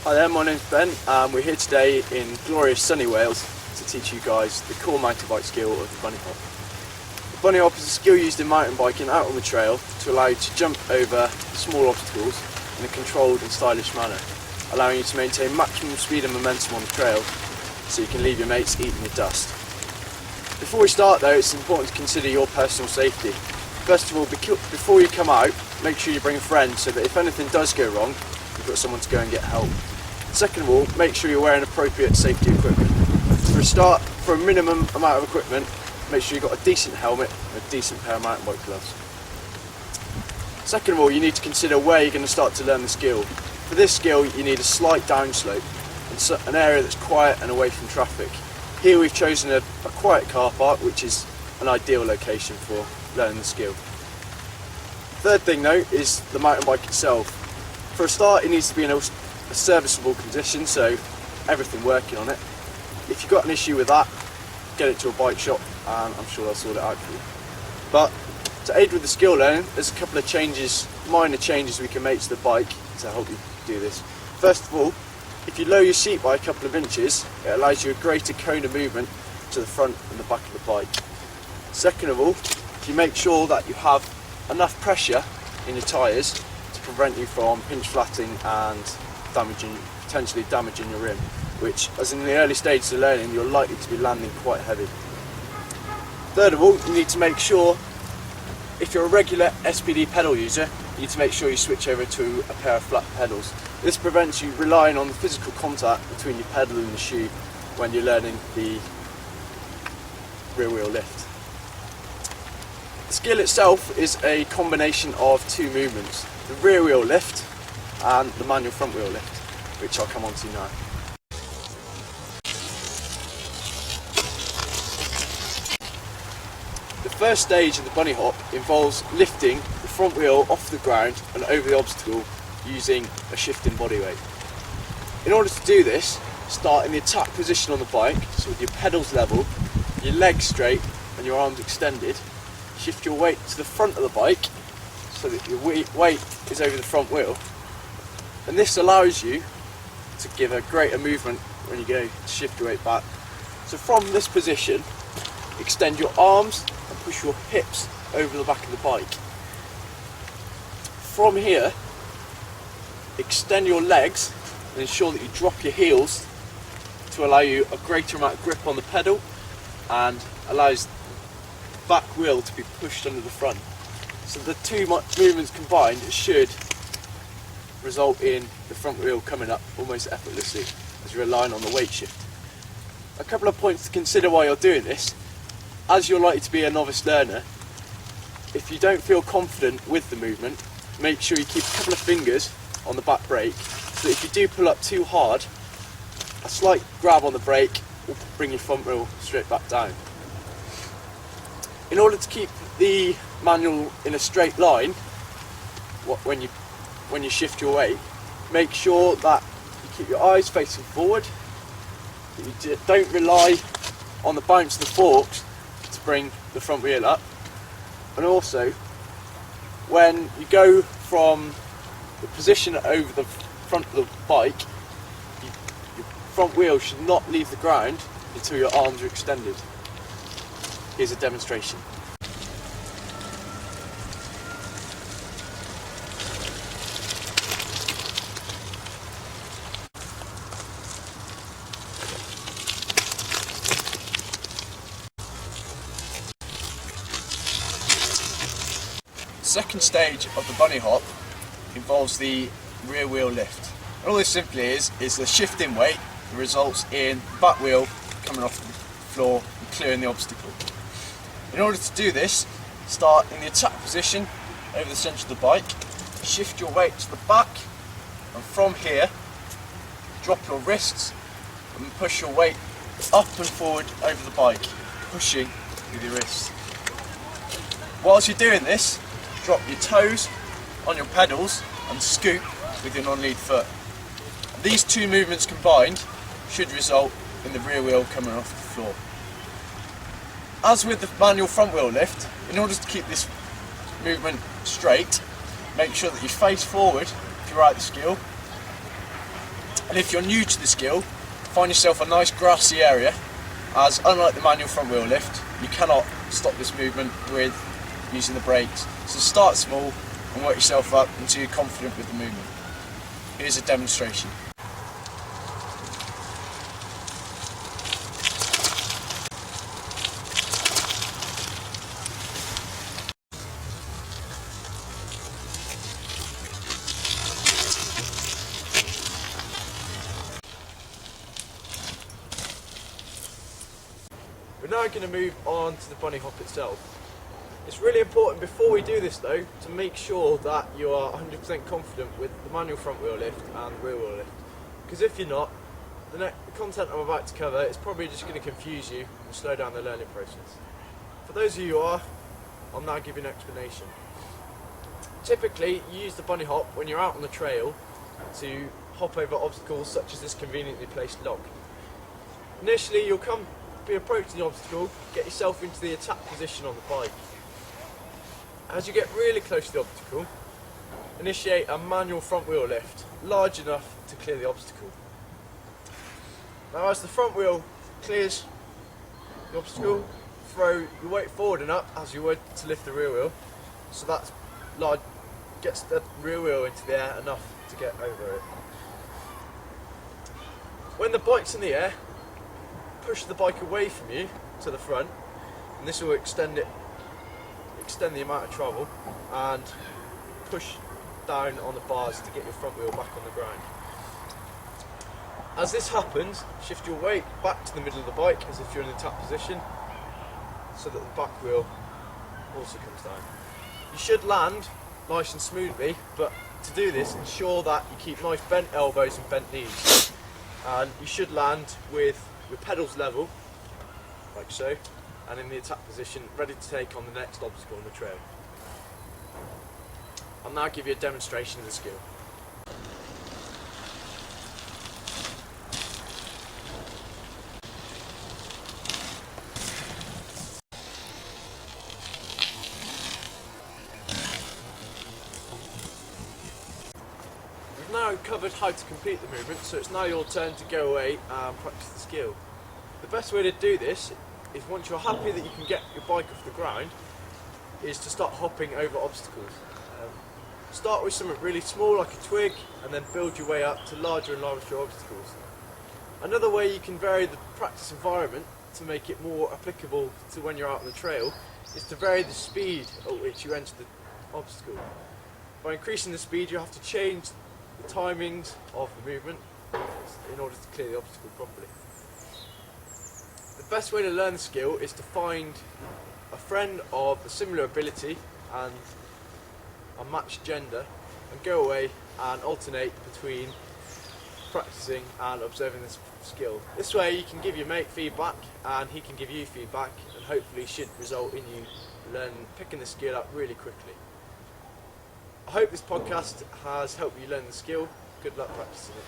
Hi there, my name's Ben and we're here today in glorious sunny Wales to teach you guys the core mountain bike skill of the bunny hop. The bunny hop is a skill used in mountain biking out on the trail to allow you to jump over small obstacles in a controlled and stylish manner, allowing you to maintain maximum speed and momentum on the trail so you can leave your mates eating your dust. Before we start though, it's important to consider your personal safety. First of all, before you come out, make sure you bring a friend so that if anything does go wrong, you've got someone to go and get help. Second of all, make sure you're wearing appropriate safety equipment. For a minimum amount of equipment, make sure you've got a decent helmet and a decent pair of mountain bike gloves. Second of all, you need to consider where you're going to start to learn the skill. For this skill, you need a slight downslope and an area that's quiet and away from traffic. Here we've chosen a quiet car park, which is an ideal location for learning the skill. Third thing though is the mountain bike itself. For a start, it needs to be in a serviceable condition, so everything working on it. If you've got an issue with that, get it to a bike shop and I'm sure they'll sort it out for you. But to aid with the skill learning, there's a couple of minor changes we can make to the bike to help you do this. First of all, if you lower your seat by a couple of inches, it allows you a greater cone of movement to the front and the back of the bike. Second of all, if you make sure that you have enough pressure in your tyres to prevent you from pinch flatting and potentially damaging your rim, which, as in the early stages of learning, you're likely to be landing quite heavy. Third of all, you need to make sure, if you're a regular SPD pedal user, you need to make sure you switch over to a pair of flat pedals. This prevents you relying on the physical contact between your pedal and the shoe when you're learning the rear wheel lift. The skill itself is a combination of two movements, the rear wheel lift and the manual front wheel lift, which I'll come on to now. The first stage of the bunny hop involves lifting the front wheel off the ground and over the obstacle using a shifting body weight. In order to do this, start in the attack position on the bike, so with your pedals level, your legs straight and your arms extended. Shift your weight to the front of the bike so that your weight is over the front wheel, and this allows you to give a greater movement when you go to shift your weight back. So from this position, extend your arms and push your hips over the back of the bike. From here, extend your legs and ensure that you drop your heels to allow you a greater amount of grip on the pedal and allows the back wheel to be pushed under the front. So the two movements combined should result in the front wheel coming up almost effortlessly as you're relying on the weight shift. A couple of points to consider while you're doing this. As you're likely to be a novice learner, if you don't feel confident with the movement, make sure you keep a couple of fingers on the back brake so that if you do pull up too hard, a slight grab on the brake will bring your front wheel straight back down. In order to keep the manual in a straight line when you shift your weight, make sure that you keep your eyes facing forward, that you don't rely on the bounce of the forks to bring the front wheel up, and also when you go from the position over the front of the bike, your front wheel should not leave the ground until your arms are extended. Here's a demonstration. The second stage of the bunny hop involves the rear wheel lift. And all this simply is the shift in weight that results in the back wheel coming off the floor and clearing the obstacle. In order to do this, start in the attack position over the centre of the bike, shift your weight to the back, and from here drop your wrists and push your weight up and forward over the bike, pushing with your wrists. Whilst you're doing this, drop your toes on your pedals and scoop with your non-lead foot. These two movements combined should result in the rear wheel coming off the floor. As with the manual front wheel lift, in order to keep this movement straight, make sure that you face forward throughout the skill And if you're new to the skill, find yourself a nice grassy area, as unlike the manual front wheel lift, you cannot stop this movement with using the brakes. So start small and work yourself up until you're confident with the movement. Here's a demonstration. We're now going to move on to the bunny hop itself. It's really important before we do this though to make sure that you are 100% confident with the manual front wheel lift and the rear wheel lift. Because if you're not, the content I'm about to cover is probably just going to confuse you and slow down the learning process. For those of you who are, I'll now give you an explanation. Typically you use the bunny hop when you're out on the trail to hop over obstacles such as this conveniently placed log. Initially you'll be approaching the obstacle, get yourself into the attack position on the bike. As you get really close to the obstacle, initiate a manual front wheel lift, large enough to clear the obstacle. Now as the front wheel clears the obstacle, throw your weight forward and up as you would to lift the rear wheel, so that gets the rear wheel into the air enough to get over it. When the bike's in the air, push the bike away from you to the front, and this will extend the amount of travel, and push down on the bars to get your front wheel back on the ground. As this happens, shift your weight back to the middle of the bike as if you're in the attack position, so that the back wheel also comes down. You should land nice and smoothly, but to do this ensure that you keep nice bent elbows and bent knees, and you should land with your pedals level, like so, and in the attack position, ready to take on the next obstacle on the trail. I'll now give you a demonstration of the skill. We've now covered how to complete the movement, so it's now your turn to go away and practice the skill. The best way to do this is, once you're happy that you can get your bike off the ground, is to start hopping over obstacles. Start with something really small like a twig, and then build your way up to larger and larger obstacles. Another way you can vary the practice environment to make it more applicable to when you're out on the trail is to vary the speed at which you enter the obstacle. By increasing the speed, you have to change the timings of the movement in order to clear the obstacle properly. The best way to learn the skill is to find a friend of a similar ability and a matched gender, and go away and alternate between practicing and observing this skill. This way you can give your mate feedback and he can give you feedback, and hopefully should result in you picking the skill up really quickly. I hope this podcast has helped you learn the skill. Good luck practicing it.